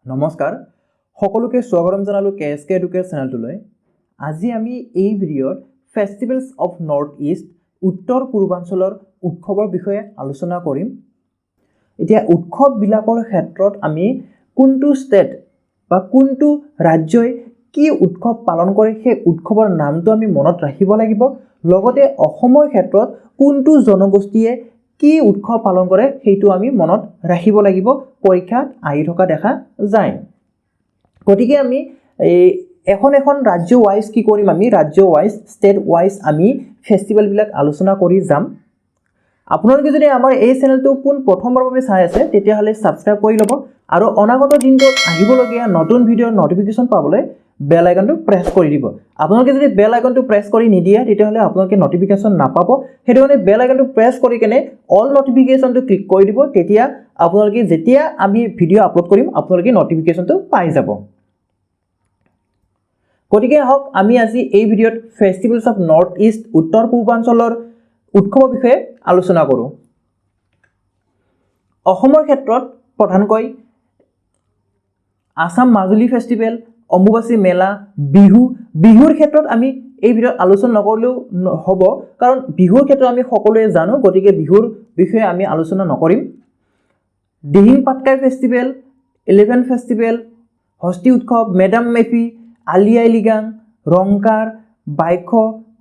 নমস্কাৰ সকলোকে স্বাগতম জনালো KSK এডুকেট চেনেলটোলৈ। আজি আমি এই ভিডিঅ'ত ফেষ্টিভেলছ অফ নৰ্থ ইষ্ট উত্তৰ পূৰ্বাঞ্চলৰ উৎসৱৰ বিষয়ে আলোচনা কৰিম। এতিয়া উৎসৱবিলাকৰ ক্ষেত্ৰত আমি কোনটো ষ্টেট বা কোনটো ৰাজ্যই কি উৎসৱ পালন কৰে সেই উৎসৱৰ নামটো আমি মনত ৰাখিব লাগিব। লগতে অসমৰ ক্ষেত্ৰত কোনটো জনগোষ্ঠীয়ে কি উৎসৱ পালন কৰে সেইটো আমি মনত ৰাখিব লাগিব। পৰীক্ষাত আহি থকা দেখা যায়। গতিকে আমি এখন ৰাজ্য ওয়াইজ কি কৰিম, আমি ৰাজ্য ওয়াইজ ষ্টেট ওয়াইজ আমি ফেষ্টিভেলবিলাক আলোচনা কৰি যাম। আপোনালোকে যদি আমাৰ এই চেনেলটো প্ৰথমবাৰৰ বাবে চাই আছে তেতিয়াহ'লে ছাবস্ক্ৰাইব কৰি ল'ব আৰু অনাগত দিনটোত আহিবলগীয়া নতুন ভিডিঅ'ৰ নটিফিকেশ্যন পাবলৈ বেল আইকনটো প্ৰেছ কৰি দিব। আপোনালোকে যদি বেল আইকনটো প্ৰেছ কৰি নিদিয়ে তেতিয়াহ'লে আপোনালোকে নটিফিকেশ্যন নাপাব। সেইটো কাৰণে বেল আইকনটো প্ৰেছ কৰি কেনে অল নটিফিকেশ্যনটো ক্লিক কৰি দিব। তেতিয়া আপোনালোকে যেতিয়া আমি ভিডিঅ' আপলোড কৰিম আপোনালোকে নটিফিকেশ্যনটো পাই যাব। গতিকে আহক আমি আজি এই ভিডিঅ'ত ফেষ্টিভেলছ অফ নৰ্থ ইষ্ট উত্তৰ পূৰ্বাঞ্চলৰ উৎসৱৰ বিষয়ে আলোচনা কৰোঁ। অসমৰ ক্ষেত্ৰত প্ৰধানকৈ আসাম মাজুলী ফেষ্টিভেল, অম্বুবাচী মেলা, বিহুৰ ক্ষেত্ৰত আমি এই ভিডিঅ'ত আলোচনা নকৰিলেও হ'ব, কাৰণ বিহুৰ ক্ষেত্ৰত আমি সকলোৱে জানো। গতিকে বিহুৰ বিষয়ে আমি আলোচনা নকৰিম। Dihing Patkai festival, elephant festival, হস্তি উৎসৱ, মেডাম মেফি, আলি আই লৃগাং, ৰংকাৰ, বাইখ,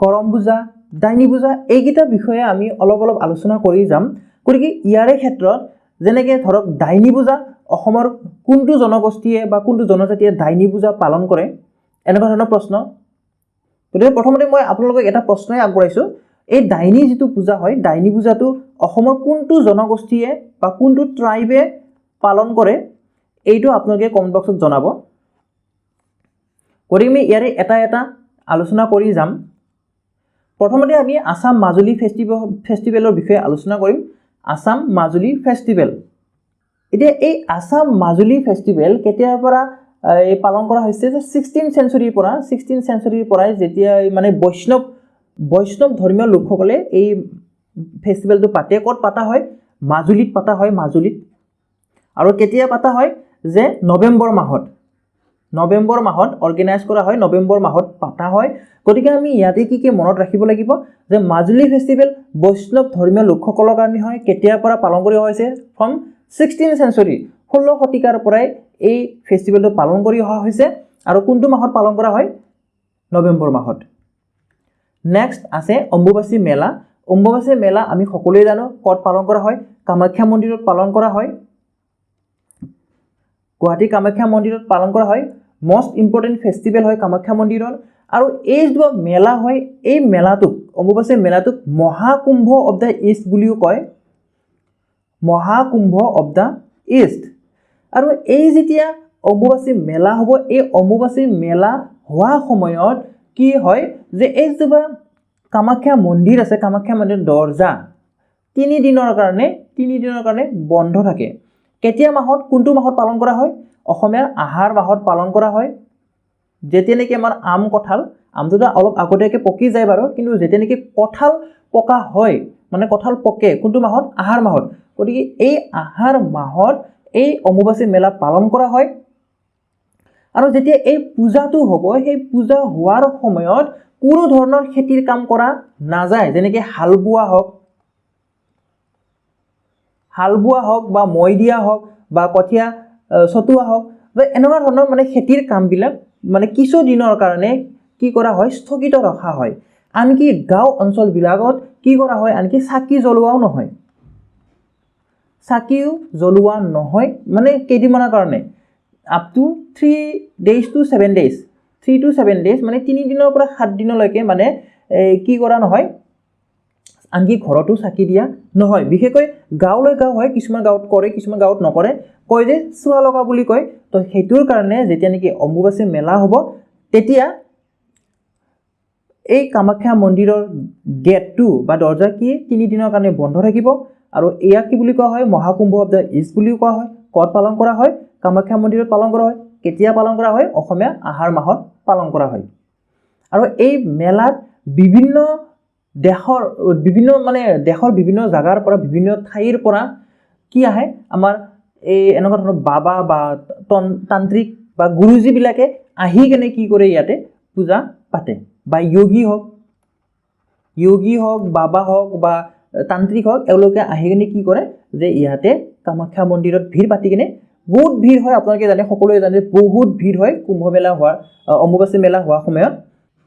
কৰম পূজা, ডাইনী পূজা, এইকেইটা বিষয়ে আমি অলপ আলোচনা কৰি যাম। গতিকে ইয়াৰে ক্ষেত্ৰত যেনেকৈ ধৰক ডাইনী পূজা, অসমৰ কোনটো জনগোষ্ঠীয়ে বা কোনটো জনজাতিয়ে ডাইনী পূজা পালন কৰে, এনেকুৱা ধৰণৰ প্ৰশ্ন। গতিকে প্ৰথমতে মই আপোনালোকক এটা প্ৰশ্নই আগবঢ়াইছোঁ। এই ডাইনী যিটো পূজা হয়, ডাইনী পূজাটো অসমৰ কোনটো জনগোষ্ঠীয়ে বা কোনটো ট্ৰাইবে পালন কৰে এইটো আপোনালোকে কমেণ্ট বক্সত জনাব। গতিকে আমি ইয়াৰে এটা আলোচনা কৰি যাম। প্ৰথমতে আমি আসাম মাজুলী ফেষ্টিভেলৰ বিষয়ে আলোচনা কৰিম। আসাম মাজুলী ফেষ্টিভেল। এতিয়া এই আসাম মাজুলী ফেষ্টিভেল কেতিয়াৰ পৰা পালন কৰা হৈছে, যে 16th চেঞ্চুৰীৰ পৰাই যেতিয়া মানে বৈষ্ণৱ ধৰ্মীয় লোকসকলে এই ফেষ্টিভেলটো পাতে। ক'ত পাতা হয়? মাজুলীত পাতা হয়, মাজুলীত। আৰু কেতিয়া পাতা হয়? যে নৱেম্বৰ মাহত অৰ্গেনাইজ কৰা হয়, নৱেম্বৰ মাহত পাতা হয়। গতিকে আমি ইয়াতে কি মনত ৰাখিব লাগিব, যে মাজুলী ফেষ্টিভেল বৈষ্ণৱ ধৰ্মীয় লোকসকলৰ কাৰণে হয়। কেতিয়াৰ পৰা পালন কৰি হৈছে? ফ্ৰম 16th চেঞ্চুৰী, 16 শতিকাৰ পৰাই এই ফেষ্টিভেলটো পালন কৰি অহা হৈছে। আৰু কোনটো মাহত পালন কৰা হয়? নৱেম্বৰ মাহত। নেক্সট আছে অম্বুবাচী মেলা। অম্বুবাচী মেলা আমি সকলোৱে জানো ক'ত পালন কৰা হয়? কামাখ্যা মন্দিৰত পালন কৰা হয়। গুৱাহাটী কামাখ্যা মন্দিৰত পালন কৰা হয়। মষ্ট ইম্পৰ্টেণ্ট ফেষ্টিভেল হয় কামাখ্যা মন্দিৰত। আৰু এই যিটো মেলা হয়, এই মেলাটোক, অম্বুবাচী মেলাটোক মহাকুম্ভ অৱ দ্য ইষ্ট বুলিও কয়। Mahakumbh of the east. আৰু এই যেতিয়া অম্বুবাচী মেলা হ'ব, এই অম্বুবাচী মেলা হোৱা সময়ত কি হয়, যে এই যিটো কামাখ্যা মন্দিৰ আছে, কামাখ্যা মন্দিৰৰ দৰ্জা 3 দিনৰ কাৰণে বন্ধ থাকে। কেতিয়া মাহত, কোনটো মাহত পালন কৰা হয়? অসমীয়াৰ আহাৰ মাহত পালন কৰা হয়। যেতিয়া নেকি আমাৰ আমটোতো অলপ আগতীয়াকৈ পকি যায় বাৰু, কিন্তু যেতিয়া নেকি কঁঠাল পকা হয়, মানে কঁঠাল পকে কোনটো মাহত? আহাৰ মাহত। গতিকে এই আহাৰ মাহত এই অম্বুবাচী মেলা পালন কৰা হয়। আৰু যেতিয়া এই পূজাটো হ'ব, সেই পূজা হোৱাৰ সময়ত কোনো ধৰণৰ খেতিৰ কাম কৰা নাযায়। যেনেকৈ হাল বোৱা হওক বা মৈ দিয়া হওক বা কঠীয়া ছটোৱা হওক বা এনেকুৱা ধৰণৰ মানে খেতিৰ কামবিলাক মানে কিছু দিনৰ কাৰণে কি কৰা হয়? স্থগিত ৰখা হয়। আনকি গাঁও অঞ্চলবিলাকত কি কৰা হয়? আনকি চাকি জ্বলোৱা নহয়, মানে কেইদিনমানৰ কাৰণে, up to 3 days to 7 days, 3 to 7 days, মানে 3 দিনৰ পৰা 7 দিনলৈকে মানে কি কৰা নহয়? আনকি ঘৰতো চাকি দিয়া নহয়। বিশেষকৈ গাঁৱলৈ হয়, কিছুমান গাঁৱত কৰে, কিছুমান গাঁৱত নকৰে। কয় যে চুৱা লগা বুলি কয়। তো সেইটোৰ কাৰণে যেতিয়া নেকি অম্বুবাচী মেলা হ'ব, তেতিয়া এই কামাখ্যা মন্দিৰৰ গেটটো বা দৰ্জা 3 দিনৰ কাৰণে বন্ধ থাকিব। আৰু এয়া কি বুলি কোৱা হয়? মহাকুম্ভ অৱ দ্য ইষ্ট বুলিও কোৱা হয়। ক'ত পালন কৰা হয়? কামাখ্যা মন্দিৰত পালন কৰা হয়। কেতিয়া পালন কৰা হয়? অসমীয়া আহাৰ মাহত পালন কৰা হয়। আৰু এই মেলাত বিভিন্ন দেশৰ বিভিন্ন জাগাৰ পৰা, বিভিন্ন ঠাইৰ পৰা কি আহে? আমাৰ এই এনেকুৱা ধৰণৰ বাবা বা তান্ত্ৰিক বা গুৰুজীবিলাকে আহি কেনে কি কৰে ইয়াতে পূজা পাতে বা যোগী হওক বাবা হওক বা তান্ত্ৰিক হওক এওঁলোকে আহি কেনে কি কৰে যে ইয়াতে কামাখ্যা মন্দিৰত ভিৰ পাতি কেনে বহুত ভিৰ হয় আপোনালোকে জানে সকলোৱে জানে বহুত ভিৰ হয় কুম্ভ মেলা হোৱা অম্বুবাচী মেলা হোৱা সময়ত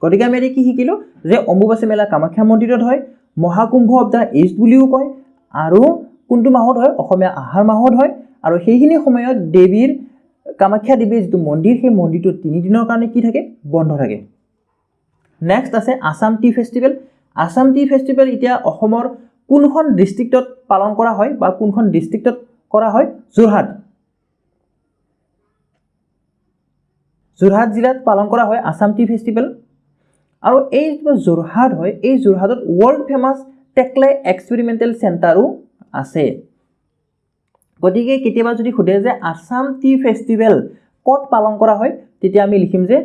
গতিকে আমি কি শিকিলো যে অম্বুবাচী মেলা কামাখ্যা মন্দিৰত হয় মহাকুম্ভ অফ দা ইষ্ট বুলিও কয় আৰু কোনটো মাহত হয় অসমীয়া আহাৰ মাহত হয় আৰু সেইখিনি সময়ত দেৱীৰ কামাখ্যা দেৱীৰ যিটো মন্দিৰ সেই মন্দিৰটো 3 দিনৰ কাৰণে কি থাকে বন্ধ থাকে নেক্সট আছে Assam T festival Assam T festival এতিয়া অসমৰ কোনখন ডিস্ট্ৰিক্টত পালন কৰা হয় বা কোনখন ডিস্ট্ৰিক্টত কৰা হয় যোৰহাট জিলাত পালন কৰা হয় আসাম টি ফেষ্টিভেল আৰু এই যোৰহাট হয় এই যোৰহাটত ওয়াৰ্ল্ড ফেমাস টেকলাই এক্সপেৰিমেন্টেল সেন্টাৰো আছে গতিকে কেতিয়াবা যদি খুদে যে আসাম টি ফেষ্টিভেল কত পালন কৰা হয় তেতিয়া আমি লিখিম যে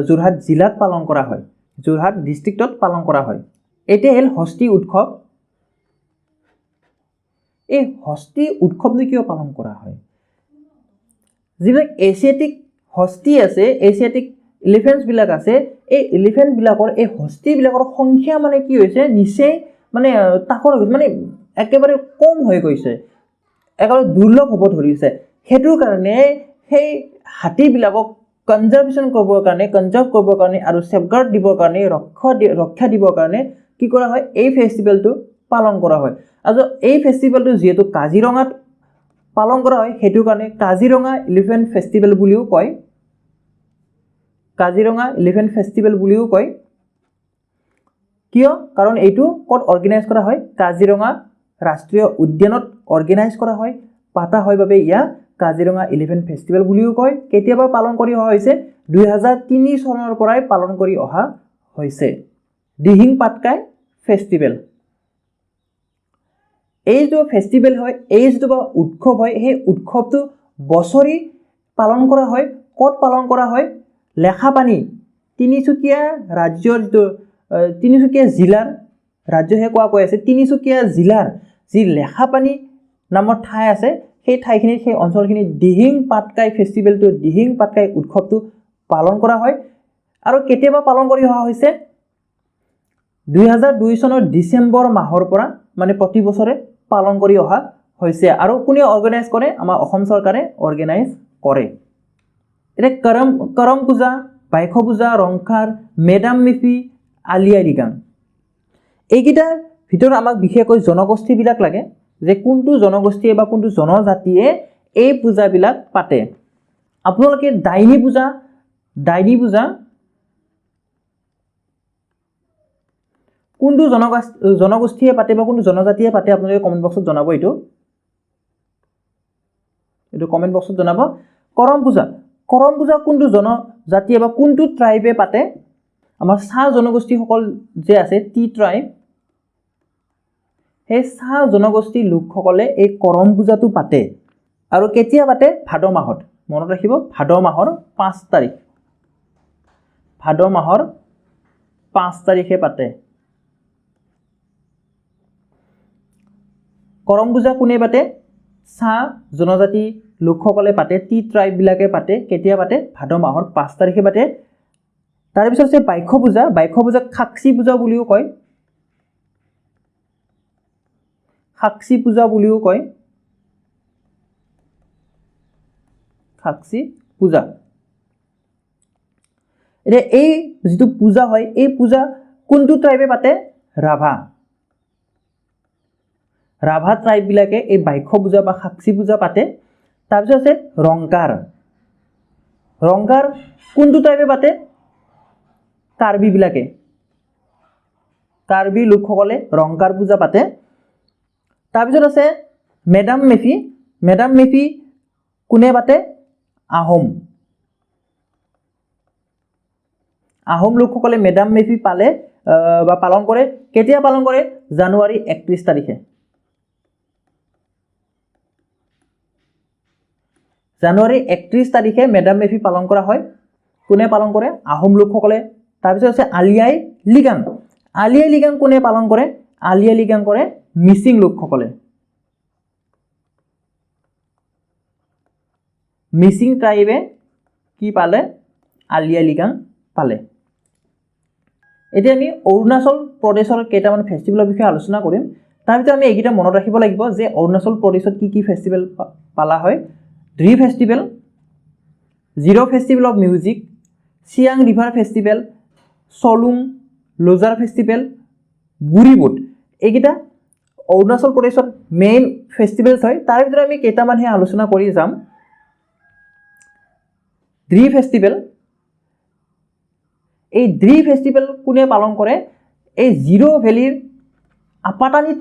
যোৰহাট জিলাত পালন কৰা হয় যোৰহাট ডিস্ট্ৰিক্টত পালন কৰা হয় এতে হেল হস্তি উৎসৱ এই হস্তি উৎসৱটো কিয় পালন কৰা হয় যিবিলাক এছিয়াটিক হস্তি আছে এছিয়াটিক এলিফেন্টস বিলাক আছে এই এলিফেন্ট বিলাকৰ এই হস্তি বিলাকৰ সংখ্যা মানে কি হৈছে নিচে মানে তাকৰ মানে একেবাৰে কম হৈ গৈছে একেবাৰে দুৰ্লভ হ'ব ধৰিছে হেতুৰ কাৰণে সেই হাতী বিলাকক কনজাৰ্ভেশন কৰিবৰ কাৰণে আৰু সেফগাৰ্ড দিবৰ কাৰণে ৰক্ষা দিবৰ কাৰণে কি কৰা হয় এই ফেষ্টিভেলটো পালন কৰা হয় আৰু এই ফেষ্টিভেলটো যেহেতু কাজিৰঙাত পালন কৰা হয় হেতু কাৰণে কাজিৰঙা এলিফেন্ট ফেষ্টিভেল বুলিও কয় কাজিৰঙা এলিফেন্ট ফেষ্টিভেল বুলিও কয় কিয় কাৰণ এইটো কত অৰ্গানাইজ কৰা হয় কাজিৰঙা ৰাষ্ট্ৰীয় উদ্যানত অৰ্গানাইজ কৰা হয় পাতা হয় বাবে ইয়া কাজিৰঙা এলিফেন্ট ফেষ্টিভেল বুলিও কয় কেতিয়াবা পালন কৰি অহা হৈছে 2003 চনৰ পৰাই পালন কৰি অহা হৈছে দিহিং পাটকাই ফেষ্টিভেল এই যে ফেষ্টিভেল হয় এই যে উৎসৱ হয় এই উৎসৱটো বছৰি পালন কৰা হয় কত পালন কৰা হয় লেখাপানী তিনিচুকীয়া ৰাজ্যৰ তিনিচুকীয়া জিলাৰ ৰাজ্যহে কোৱা কৈ আছে তিনিচুকীয়া জিলাৰ যি লেখাপানী নামৰ ঠাই আছে সেই ঠাইখিনি সেই অঞ্চলখিনি দিহিং পাটকাই ফেষ্টিভেলটো দিহিং পাটকাই উৎসৱটো পালন কৰা হয় আৰু কেতিয়াবা পালন কৰি অহা হৈছে 2002 চনৰ ডিসেম্বৰ মাহৰ পৰা মানে প্ৰতি বছৰে পালন কৰি অহা হৈছে আৰু কোনে অৰ্গানাইজ কৰে আমাৰ অসম চৰকাৰে অৰ্গানাইজ কৰে এটা কৰম পূজা বাইখ পূজা ৰংখাৰ মেডাম মেফি আলি আই লৃগাং এইকেইটাৰ ভিতৰত আমাক বিশেষকৈ জনগোষ্ঠীবিলাক লাগে যে কোনটো জনগোষ্ঠীয়ে বা কোনটো জনজাতিয়ে এই পূজাবিলাক পাতে আপোনালোকে ডাইনী পূজা কোনটো জনগোষ্ঠীয়ে পাতে বা কোনটো জনজাতিয়ে পাতে আপোনালোকে কমেন্ট বক্সত জনাব এইটো কমেন্ট বক্সত জনাব কৰম পূজা কোনটো জনজাতিয়ে বা কোনটো ট্ৰাইবে পাতে আমাৰ চাহ জনগোষ্ঠীসকল যে আছে টি ট্ৰাইব সেই চাহ জনগোষ্ঠী লোকসকলে এই কৰম পূজাটো পাতে আৰু কেতিয়া পাতে ভাদ মাহত মনত ৰাখিব ভাদ মাহৰ 5 তাৰিখ ভাদ মাহৰ 5 তাৰিখে পাতে কৰম পূজা কোনে পাতে চাহ জনজাতি লোকসকলে পাতে টি ট্ৰাইব বিলাকে পাতে কেতিয়া পাতে ভাদ মাহৰ 5 তাৰিখে পাতে তাৰ পিছত আছে বাইখ পূজা খাকসি পূজা বুলিও কয় খাকসি পূজা এটা এই যেটো পূজা হয় এই পূজা কোনটো ট্ৰাইবে পাতে ৰাভা ট্ৰাইব বিলাকে এই বাইখ পূজা বা খাকসি পূজা পাতে তাৰ পিছত আছে ৰংকাৰ কোনটো ট্ৰাইবে পাতে কাৰ্বি লোকসকলে ৰংকাৰ পূজা পাতে তাৰ পিছত আছে মেডাম মেফি কোনে পাতে আহোম লোকসকলে মেডাম মেফি পালে বা পালন কৰে কেতিয়া পালন কৰে জানুৱাৰী 31 তাৰিখে জানুৱাৰী 31 তাৰিখে মেডাম মেফি পালন কৰা হয় কোনে পালন কৰে আহোম লোকসকলে তাৰ পিছত আছে আলি আই লৃগাং কোনে পালন কৰে আলি আই লৃগাং কৰে মিচিং লোকসকলে মিচিং ট্ৰাইবে কি পালে আলি আই লৃগাং পালে এতিয়া আমি অৰুণাচল প্ৰদেশৰ কেইটামান ফেষ্টিভেলৰ বিষয়ে আলোচনা কৰিম তাৰ ভিতৰত আমি এইকেইটা মনত ৰাখিব লাগিব যে অৰুণাচল প্ৰদেশত কি ফেষ্টিভেল পালা হয় Dree festival Ziro festival of music Siang river festival Solung Losar festival Boori Boot এইকেইটা অৰুণাচল প্ৰদেশত মেইন ফেষ্টিভেলছ হয় তাৰ ভিতৰত আমি কেইটামানহে আলোচনা কৰি যাম ড্ৰি ফেষ্টিভেল এই ড্ৰি ফেষ্টিভেল কোনে পালন কৰে এই জিৰো ভেলিৰ আপাটানি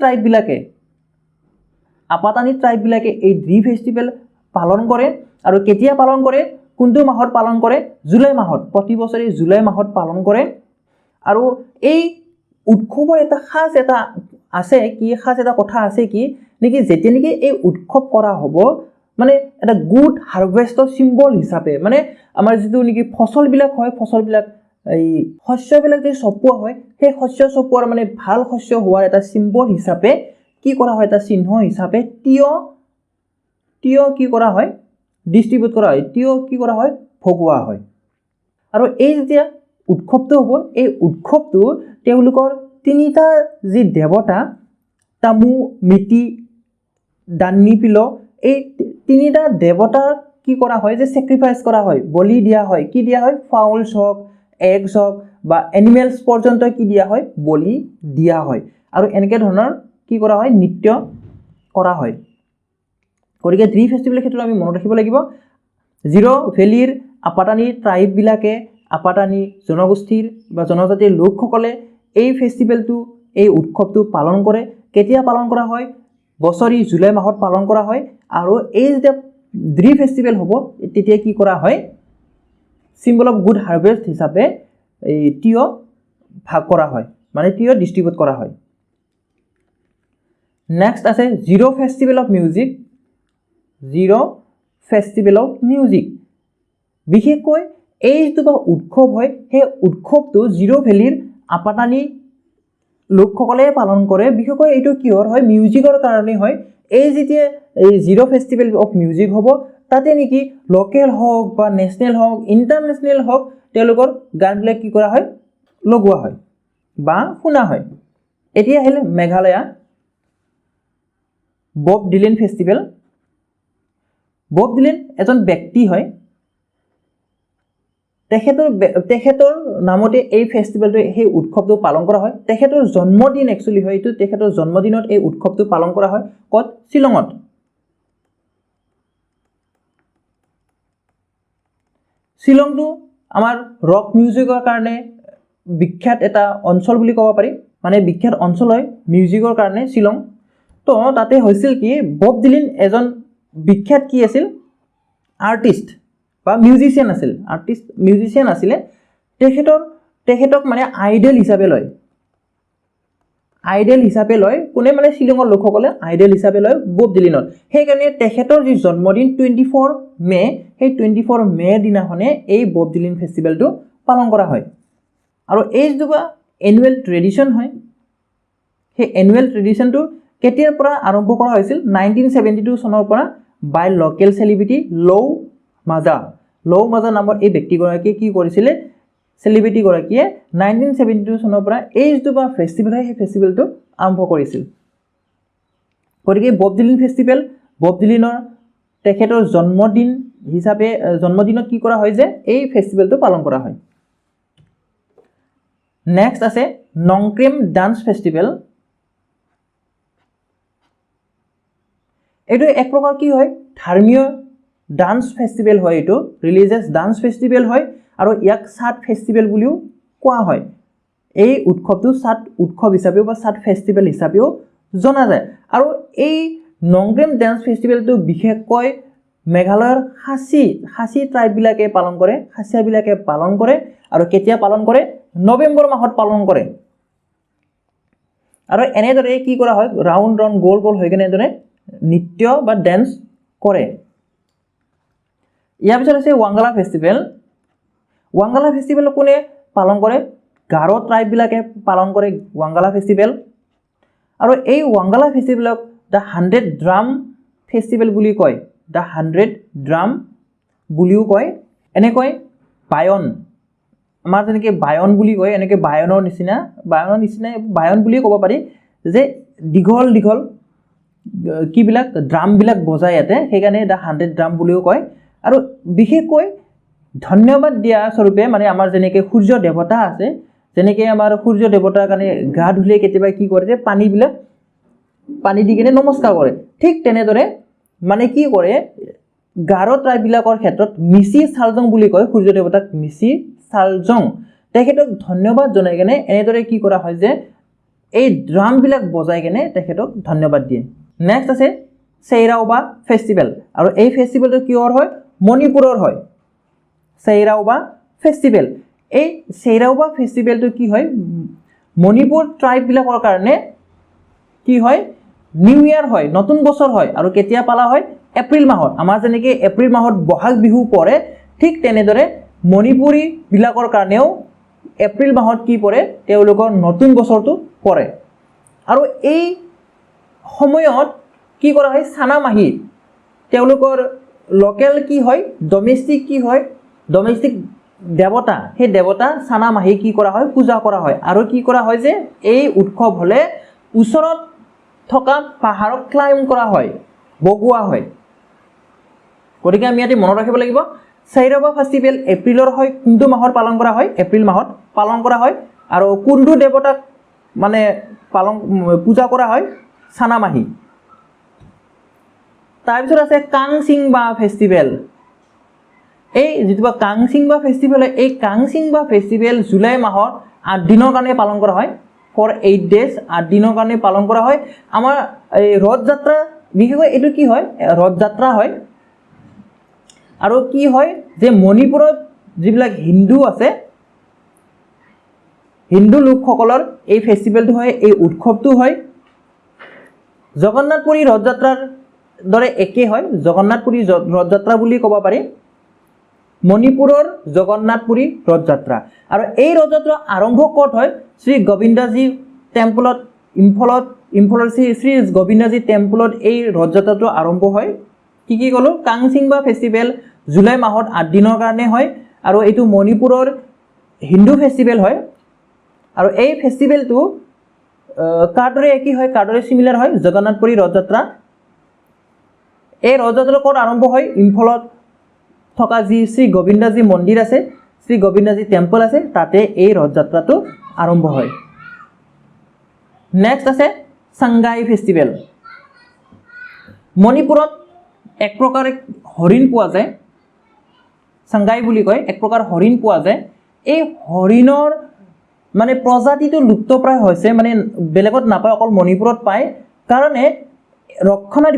ট্ৰাইববিলাকে এই ড্ৰি ফেষ্টিভেল পালন কৰে আৰু কেতিয়া পালন কৰে কোনটো মাহত পালন কৰে জুলাই মাহত প্ৰতি বছৰে জুলাই মাহত পালন কৰে আৰু এই উৎসৱৰ এটা আছে কি খাস এটা কথা আছে কি নেকি যেতিয়া নেকি এই উৎসৱ কৰা হ'ব মানে এটা গুড হাৰভেষ্টৰ সিম্বল হিচাপে মানে আমাৰ যেটো নেকি ফসলবিলাক হয় ফসলবিলাক এই শস্যবিলাক যে চপোৱা হয় সেই শস্য চপোৱাৰ মানে ভাল শস্য হোৱাৰ এটা সিম্বল হিচাপে কি কৰা হয় এটা চিহ্ন হিচাপে তিয় কি কৰা হয় ডিস্ট্ৰিবিউট কৰা হয় তিয় কি কৰা হয় ভগোৱা হয় আৰু এই যেতিয়া উৎসৱটো হ'ব এই উৎসৱটো তেওঁলোকৰ তিনিটা যি দেৱতা তামু মিতি দান্নি পিল এই তিনিটা দেৱতা কি কৰা হয় যে স্যাক্ৰিফাইস কৰা হয় বলি দিয়া হয় কি দিয়া হয় ফাউলছ হক এগছ হক বা এনিমেলছ পৰ্যন্ত কি দিয়া হয় বলি দিয়া হয় আৰু এনেকে ধৰণৰ কি কৰা হয় নৃত্য কৰা হয় গতিকে ড্ৰি ফেষ্টিভেলৰ ক্ষেত্ৰত আমি মনত ৰাখিব লাগিব জিৰো ভেলিৰ আপাটানি ট্ৰাইববিলাকে আপাটানি জনগোষ্ঠীৰ বা জনজাতিৰ লোকসকলে এই ফেষ্টিভেলটো এই উৎসৱটো পালন কৰে কেতিয়া পালন কৰা হয় বছৰি জুলাই মাহত পালন কৰা হয় আৰু এই যেতিয়া ড্ৰি ফেষ্টিভেল হ'ব তেতিয়া কি কৰা হয় সিম্বল অফ গুড হাৰভেষ্ট হিচাপে এই তিয় ভাগ কৰা হয় মানে তিয় ডিস্ট্ৰিবিউট কৰা হয় নেক্সট আছে জিৰো ফেষ্টিভেল অফ মিউজিক বিশেষকৈ এই যেটো উৎসৱ হয় সেই উৎসৱটো জিৰো ভেলিৰ আপাটানি লোকসকলে পালন কৰে বিশেষকৈ এইটো কিহৰ হয় মিউজিকৰ কাৰণে হয় এই যেতিয়া এই জিৰো ফেষ্টিভেল অফ মিউজিক হ'ব তাতে নেকি লোকেল হওক বা নেশনেল হওক ইন্টাৰনেশনেল হওক তেওঁলোকৰ গানবিলাক কি কৰা হয় লগোৱা হয় বা শুনা হয় এতিয়া আহিলে মেঘালয়া বব ডিলেন ফেষ্টিভেল বব ডিলেন এজন ব্যক্তি হয় তেখেতৰ নামতে এই ফেষ্টিভেলটো এই উৎসৱটো পালন কৰা হয় তেখেতৰ জন্মদিন একচুয়ালি হয় এইটো তেখেতৰ জন্মদিনত এই উৎসৱটো পালন কৰা হয় কত শিলঙত শিলংটো আমাৰ ৰক মিউজিকৰ কাৰণে বিখ্যাত এটা অঞ্চল বুলি ক'ব পাৰি মানে বিখ্যাত অঞ্চল হয় মিউজিকৰ কাৰণে শিলং তো তাতে হৈছিল কি বব ডিলেন এজন বিখ্যাত কি আছিল আৰ্টিষ্ট বা মিউজিচিয়ান আছিল তেখেতক মানে আইডল হিচাপে লয় কোনে মানে শিলঙৰ লোকসকলে আইডল হিচাপে লয় বব ডিলেনক সেই কাৰণে তেখেতৰ যি জন্মদিন 24 মে সেই 24 মে দিনাখনে এই বব ডিলেন ফেষ্টিভেলটো পালন কৰা হয় আৰু এই যেটো এনুৱেল ট্ৰেডিশন হয় সেই এনুৱেল ট্ৰেডিশনটো কেতিয়াৰ পৰা আৰম্ভ কৰা হৈছিল 1972 চনৰ পৰা বাই লোকেল সেলিব্ৰিটি লৌ মাজা নামৰ এই ব্যক্তিগৰাকীয়ে কি কৰিছিল সেলিব্ৰিটি গৰাকীয়ে 1972 চনৰ পৰা এই যেটো ফেষ্টিভেল হয় সেই ফেষ্টিভেলটো আৰম্ভ কৰিছিল গতিকে বব ডিলেন ফেষ্টিভেল বব ডিলেনৰ তেখেতৰ জন্মদিন হিচাপে জন্মদিনত কি কৰা হয় যে এই ফেষ্টিভেলটো পালন কৰা হয় নেক্সট আছে নংক্ৰেম ডান্স ফেষ্টিভেল এইটো এক প্ৰকাৰ কি হয় ধৰ্মীয় ডান্স ফেষ্টিভেল হয় এইটো ৰিলিজিয়াছ ডান্স ফেষ্টিভেল হয় আৰু ইয়াক সাত ফেষ্টিভেল বুলিও কোৱা হয় এই উৎসৱটো সাত উৎসৱ হিচাপেও বা সাত ফেষ্টিভেল হিচাপেও জনা যায় আৰু এই নংক্ৰেম ডান্স ফেষ্টিভেলটো বিশেষকৈ মেঘালয়ৰ খাসী ট্ৰাইববিলাকে পালন কৰে খাসিয়াবিলাকে পালন কৰে আৰু কেতিয়া পালন কৰে নৱেম্বৰ মাহত পালন কৰে আৰু এনেদৰে কি কৰা হয় ৰাউণ্ড গোল হৈ কেনে এনেদৰে নৃত্য বা ডান্স কৰে ইয়াৰ পিছত আছে ৱাংগালা ফেষ্টিভেল কোনে পালন কৰে গাৰো ট্ৰাইববিলাকে পালন কৰে ৱাংগালা ফেষ্টিভেল আৰু এই ৱাংগালা ফেষ্টিভেলক দ্য 100 ড্ৰাম ফেষ্টিভেল বুলি কয় দ্য 100 ড্ৰাম বুলিও কয় এনেকৈ বায়ন আমাৰ যেনেকৈ বায়ন বুলি কয় এনেকৈ বায়নৰ নিচিনা বায়ন বুলিয়ে ক'ব পাৰি যে দীঘল দীঘল কিবিলাক ড্ৰামবিলাক বজায় ইয়াতে সেইকাৰণে দা 100 ড্ৰাম বুলিও কয় আৰু বিশেষকৈ ধন্যবাদ দিয়া স্বৰূপে মানে আমাৰ যেনেকৈ সূৰ্য দেৱতা আছে যেনেকৈ আমাৰ সূৰ্য দেৱতাৰ কাৰণে গা ধুলে কেতিয়াবা কি কৰে যে পানী দি কিনে নমস্কাৰ কৰে ঠিক তেনেদৰে মানে কি কৰে গাৰো ট্ৰাইবিলাকৰ ক্ষেত্ৰত মিচি চালজং বুলি কয় সূৰ্য দেৱতাক মিচি চালজং তেখেতক ধন্যবাদ জনাই কেনে এনেদৰে কি কৰা হয় যে এই ড্ৰামবিলাক বজাই কেনে তেখেতক ধন্যবাদ দিয়ে নেক্সট আছে চেইৰাওবা ফেষ্টিভেল আৰু এই ফেষ্টিভেলটো কিহৰ হয় মণিপুৰৰ হয় চেইৰাওবা ফেষ্টিভেল এই চেইৰাওবা ফেষ্টিভেলটো কি হয় মণিপুৰ ট্ৰাইববিলাকৰ কাৰণে কি হয় নিউ ইয়াৰ হয় নতুন বছৰ হয় আৰু কেতিয়া পালা হয় এপ্ৰিল মাহত আমাৰ যেনেকৈ এপ্ৰিল মাহত বহাগ বিহু পৰে ঠিক তেনেদৰে মণিপুৰী বিলাকৰ কাৰণেও এপ্ৰিল মাহত কি পৰে তেওঁলোকৰ নতুন বছৰটো পৰে আৰু এই সময়ত কি কৰা হয় সানামাহি তেওঁলোকৰ লোকেল কি হয় ডমেষ্টিক কি হয় ডমেষ্টিক দেৱতা সেই দেৱতা সানামাহি কি কৰা হয় পূজা কৰা হয় আৰু কি কৰা হয় যে এই উৎসৱ হলে ওচৰত থকা পাহাৰক ক্লাইম কৰা হয় বগোৱা হয় গতিকে আমি ইয়াতে মনত ৰাখিব লাগিব চেইৰাওবা ফেষ্টিভেল এপ্ৰিলৰ হয় কোনটো মাহত পালন কৰা হয় এপ্ৰিল মাহত পালন কৰা হয় আৰু কোনটো দেৱতাক মানে পূজা কৰা হয় সানামাহি তাৰপিছত আছে কাংচিংবা ফেষ্টিভেল এই যেটা কাংচিংবা ফেষ্টিভেল এই কাংচিংবা ফেষ্টিভেল জুলাই মাহৰ 8 দিনৰ কাৰণে পালন কৰা হয় ফৰ 8 ডেজ 8 দিনৰ কাৰণে পালন কৰা হয় আমাৰ এই ৰথ যাত্ৰা বিশেষকৈ এটো কি হয় ৰথ যাত্ৰা হয় আৰু কি হয় যে মণিপুৰত যিবিলাক হিন্দু আছে হিন্দু লোকসকলৰ এই ফেষ্টিভেলটো হয় এই উৎসৱটো হয় জগন্নাথপুৰী ৰথ যাত্ৰাৰ দৰে একে হয় জগন্নাথপুৰী ৰথ যাত্ৰা বুলি ক'ব পাৰি মণিপুৰৰ জগন্নাথপুৰী ৰথ যাত্ৰা আৰু এই ৰথ যাত্ৰা আৰম্ভ ক'ত হয় শ্ৰী গোবিন্দজী টেম্পলত ইম্ফলৰ শ্ৰী গোবিন্দজী টেম্পলত এই ৰথ যাত্ৰাটো আৰম্ভ হয় কি ক'লো কাংচিংবা ফেষ্টিভেল জুলাই মাহত 8 দিনৰ কাৰণে হয় আৰু এইটো মণিপুৰৰ হিন্দু ফেষ্টিভেল হয় আৰু এই ফেষ্টিভেলটো কাৰ্ডৰে একি হয় কাৰ্ডৰে সিমিলাৰ হয় জগন্নাথপুৰী ৰথ যাত্ৰা এই ৰথ যাত্ৰা ক'ত আৰম্ভ হয় ইম্ফলত থকা যি শ্ৰী গোবিন্দজী মন্দিৰ আছে শ্ৰী গোবিন্দজী টেম্পল আছে তাতে এই ৰথ যাত্ৰাটো আৰম্ভ হয় নেক্সট আছে সাংগাই ফেষ্টিভেল মণিপুৰত এক প্ৰকাৰ হৰিণ পোৱা যায় সাংগাই বুলি কয় এক প্ৰকাৰ হৰিণ পোৱা যায় এই হৰিণৰ মানে প্ৰজাতিটো লুপ্তপ্ৰায় হৈছে মানে বেলেগত নাপায় অকল মণিপুৰত পায় কাৰণে ৰক্ষা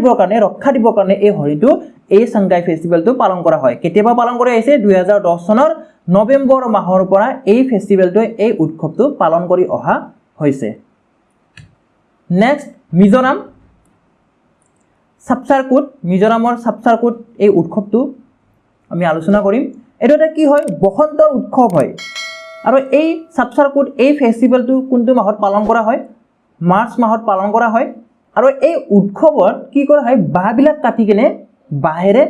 দিবৰ কাৰণে এই হৰিণটো এই সাংগাই ফেষ্টিভেলটো পালন কৰা হয় কেতিয়াবা পালন কৰি আহিছে 2010 চনৰ নৱেম্বৰ মাহৰ পৰা এই ফেষ্টিভেলটো এই উৎসৱটো পালন কৰি অহা হৈছে নেক্সট মিজোৰাম সাপচাৰকুট মিজোৰামৰ সাপচাৰকুট এই উৎসৱটো আমি আলোচনা কৰিম এটো এটা কি হয় বসন্তৰ উৎসৱ হয় আৰু এই সাপচাৰকুট এই ফেষ্টিভেলটো কোনটো মাহত পালন কৰা হয় মাৰ্চ মাহত পালন কৰা হয় আৰু এই উৎসৱত কি কৰা হয় বাহবিলাক কাটি কিনে বাহেৰে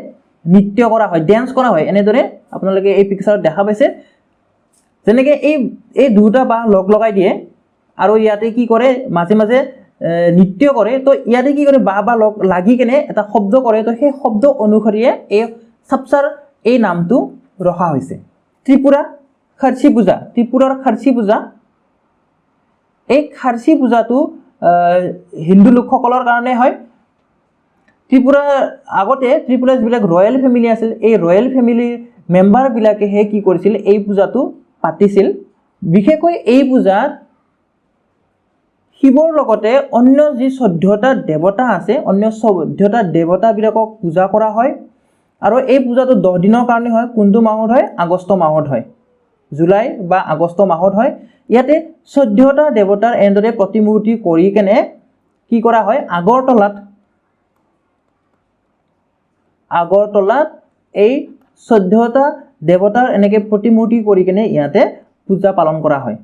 নৃত্য কৰা হয় ড্যান্স কৰা হয় এনেদৰে আপোনালোকে এই পিকচাৰত দেখা পাইছে যেনেকৈ এই দুটা বাহ লগাই দিয়ে আৰু ইয়াতে কি কৰে মাজে মাজে নৃত্য কৰে তো ইয়াতে কি কৰে বাহ লাগি কিনে এটা শব্দ কৰে তো সেই শব্দ অনুসৰিয়ে এই সাপচাৰ এই নামটো ৰখা হৈছে ত্ৰিপুৰা খাৰ্চি পূজা ত্ৰিপুৰাৰ খাৰ্চি পূজা এই খাৰ্চি পূজাটো হিন্দু লোকসকলৰ কাৰণে হয় ত্ৰিপুৰা আগতে ত্ৰিপুৰাৰ যিবিলাক ৰয়েল ফেমিলি আছিল এই ৰয়েল ফেমিলিৰ মেম্বাৰবিলাকেহে কি কৰিছিল এই পূজাটো পাতিছিল বিশেষকৈ এই পূজাত শিৱৰ লগতে অন্য যি 14টা দেৱতা আছে অন্য 14টা দেৱতাবিলাকক পূজা কৰা হয় আৰু এই পূজাটো 10 দিনৰ কাৰণে হয় কোনটো মাহত হয় আগষ্ট মাহত হয় জুলাই বা আগষ্ট মাহত হয় ইয়াতে 14টা দেৱতাৰ এনেদৰে প্ৰতিমূৰ্তি কৰি কেনে কি কৰা হয় আগৰতলাত এই 14টা দেৱতাৰ এনেকৈ প্ৰতিমূৰ্তি কৰি কেনে ইয়াতে পূজা পালন কৰা হয়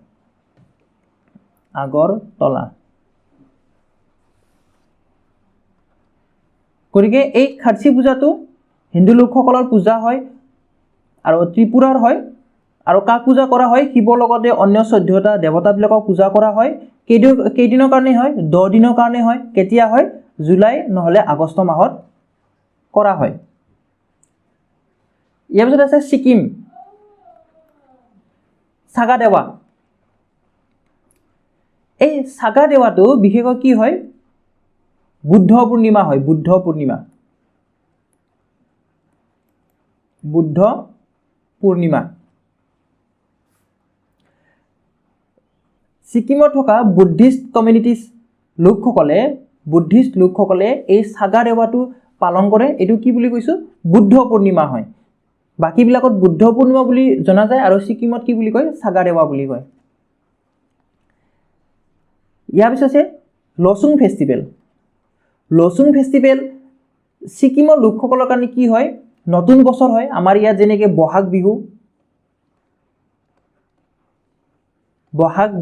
আগৰতলা গতিকে এই খাৰ্চি পূজাটো হিন্দু লোকসকলৰ পূজা হয় আৰু ত্ৰিপুৰাৰ হয় আৰু কাক পূজা কৰা হয় শিৱৰ লগতে অন্য 14টা দেৱতাবিলাকক পূজা কৰা হয় কেইদিনৰ কাৰণে হয় 10 দিনৰ কাৰণে হয় কেতিয়া হয় জুলাই নহলে আগষ্ট মাহত কৰা হয় ইয়াৰ পিছত আছে ছিকিম সাগাদেৱা এই সাগাদেৱাটো বিশেষকৈ কি হয় বুদ্ধ পূৰ্ণিমা হয় বুদ্ধ পূৰ্ণিমা ছিকিমত থকা বুদ্ধিষ্ট কমিউনিটিজ লোকসকলে এই সাগাদেৱাটো পালন কৰে এটো কি বুলি কৈছো বুদ্ধ পূৰ্ণিমা হয় বাকিবিলাকত বুদ্ধ পূৰ্ণিমা বুলি জনা যায় আৰু ছিকিমত কি বুলি কয় সাগাদেৱা বুলি কয় ইয়াৰ পিছত আছে লচুং ফেষ্টিভেল ছিকিমৰ লোকসকলৰ কাৰণে কি হয় নতুন বছৰ হয় আমাৰ ইয়াত যেনেকৈ বহাগ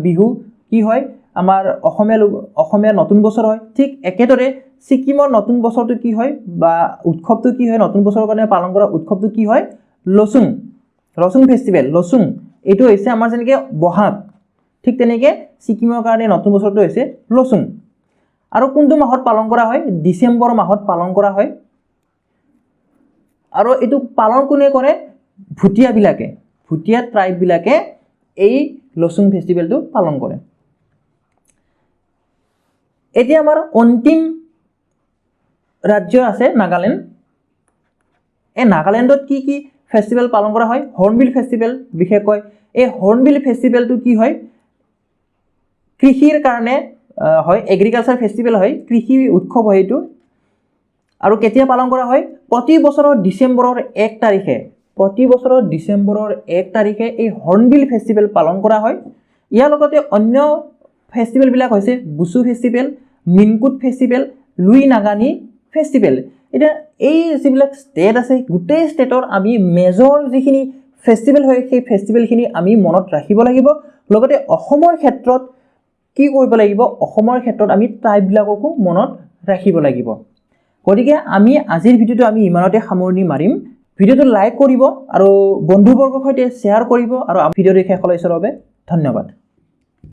বিহু কি হয় আমাৰ অসমীয়া নতুন বছৰ হয় ঠিক একেদৰে ছিকিমৰ নতুন বছৰটো কি হয় বা উৎসৱটো কি হয় নতুন বছৰৰ কাৰণে পালন কৰা উৎসৱটো কি হয় লচুং ফেষ্টিভেল এইটো হৈছে আমাৰ যেনেকৈ বহাগ ঠিক তেনেকৈ ছিকিমৰ কাৰণে নতুন বছৰটো হৈছে লচুং আৰু কোনটো মাহত পালন কৰা হয় ডিসেম্বৰ মাহত পালন কৰা হয় আৰু এটো পালন কোনে কৰে ভুটিয়া ট্ৰাইববিলাকে এই লচুং ফেষ্টিভেলটো পালন কৰে এতিয়া আমাৰ অন্তিম ৰাজ্য আছে নাগালেণ্ড এই নাগালেণ্ডত কি ফেষ্টিভেল পালন কৰা হয় হৰ্ণবিল ফেষ্টিভেল বিশেষকৈ এই হৰ্ণবিল ফেষ্টিভেলটো কি হয় কৃষিৰ কাৰণে হয় এগ্ৰিকালচাৰ ফেষ্টিভেল হয় কৃষি উৎসৱ হয় এটো আৰু কেতিয়া পালন কৰা হয় প্ৰতি বছৰৰ ডিসেম্বৰৰ 1 তাৰিখে এই হৰ্ণবিল ফেষ্টিভেল পালন কৰা হয় ইয়াৰ লগতে অন্য ফেষ্টিভেল বিলাক হৈছে বুসু ফেষ্টিভেল মিনকুট ফেষ্টিভেল লুই নাগানি ফেষ্টিভেল এটা এই যিবিলাক ষ্টেট আছে গোটেই ষ্টেটৰ আমি মেজৰ যিখিনি ফেষ্টিভেল হয় সেই ফেষ্টিভেলখিনি আমি মনত ৰাখিব লাগিব লগতে অসমৰ ক্ষেত্ৰত কি কৰিব লাগিব অসমৰ ক্ষেত্ৰত আমি ট্ৰাইববিলাককো মনত ৰাখিব লাগিব গতিকে আমি আজিৰ ভিডিওটো আমি ইমানতে সামৰণি মাৰিম ভিডিওটো লাইক কৰিব আৰু বন্ধুবৰ্গৰ সৈতে শ্বেয়াৰ কৰিব আৰু ভিডিওটো শেষলৈ চোৱাৰ বাবে ধন্যবাদ